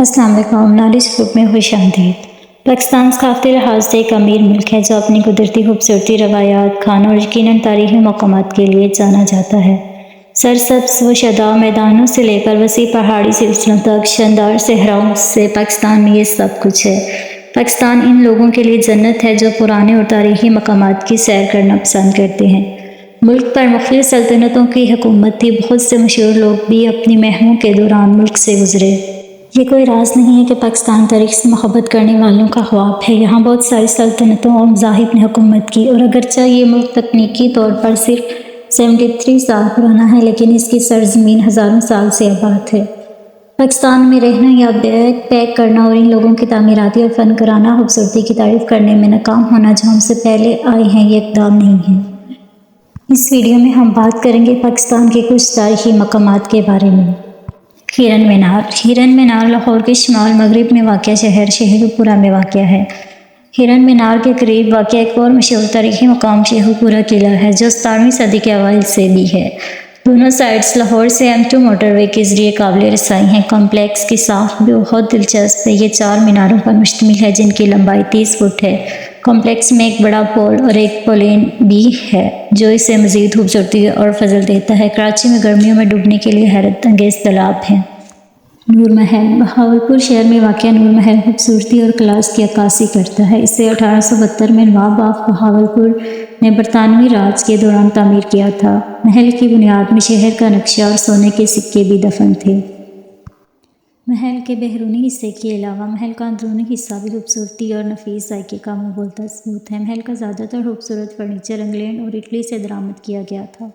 السلام علیکم، knowledge group میں خوش آمدید۔ پاکستان ثقافتی لحاظ سے ایک امیر ملک ہے جو اپنی قدرتی خوبصورتی، روایات، کھانوں اور یقیناً تاریخی مقامات کے لیے جانا جاتا ہے۔ سرسبز و شاداب میدانوں سے لے کر وسیع پہاڑی سلسلوں تک، شاندار صحراؤں سے پاکستان میں یہ سب کچھ ہے۔ پاکستان ان لوگوں کے لیے جنت ہے جو پرانے اور تاریخی مقامات کی سیر کرنا پسند کرتے ہیں۔ ملک پر مختلف سلطنتوں کی حکومت تھی، بہت سے مشہور لوگ بھی اپنی مہموں کے دوران ملک سے گزرے۔ یہ کوئی راز نہیں ہے کہ پاکستان تاریخ سے محبت کرنے والوں کا خواب ہے۔ یہاں بہت ساری سلطنتوں اور مذاہب نے حکومت کی، اور اگرچہ یہ ملک تکنیکی طور پر صرف 73 سال پرانا ہے، لیکن اس کی سرزمین ہزاروں سال سے آباد ہے۔ پاکستان میں رہنا یا بیگ پیک کرنا اور ان لوگوں کی تعمیراتی اور فنکارانہ خوبصورتی کی تعریف کرنے میں ناکام ہونا جو ہم سے پہلے آئے ہیں، یہ اقدام نہیں ہے۔ اس ویڈیو میں ہم بات کریں گے پاکستان کے کچھ تاریخی مقامات کے بارے میں۔ ہرن مینار۔ ہرن مینار لاہور کے شمال مغرب میں واقع شہر شیخو پورہ میں واقع ہے۔ ہرن مینار کے قریب واقع ایک اور مشہور تاریخی مقام شیخو پورہ قلعہ ہے جو 17ویں صدی کے اوائل سے بھی ہے۔ دونوں سائٹس لاہور سے M2 موٹر وے کے ذریعے قابل رسائی ہیں۔ کمپلیکس کی ساخت بھی بہت دلچسپ ہے۔ یہ 4 میناروں پر مشتمل ہے جن کی لمبائی 30 فٹ ہے۔ کمپلیکس میں ایک بڑا پول اور ایک پولین بھی ہے جو اسے مزید خوبصورتی اور فضل دیتا ہے۔ کراچی میں گرمیوں میں ڈوبنے کے لیے حیرت انگیز تالاب ہے۔ نور محل۔ بہاولپور شہر میں واقع نور محل خوبصورتی اور کلاس کی عکاسی کرتا ہے۔ اسے 1872 میں نواب آف بہاولپور نے برطانوی راج کے دوران تعمیر کیا تھا۔ محل کی بنیاد میں شہر کا نقشہ اور سونے کے سکے بھی دفن تھے۔ محل کے بیرونی حصے کے علاوہ محل کا اندرونی حصہ بھی خوبصورتی اور نفیس ذائقے کا منہ بولتا ثبوت ہے۔ محل کا زیادہ تر خوبصورت فرنیچر انگلینڈ اور اٹلی سے درآمد کیا گیا تھا۔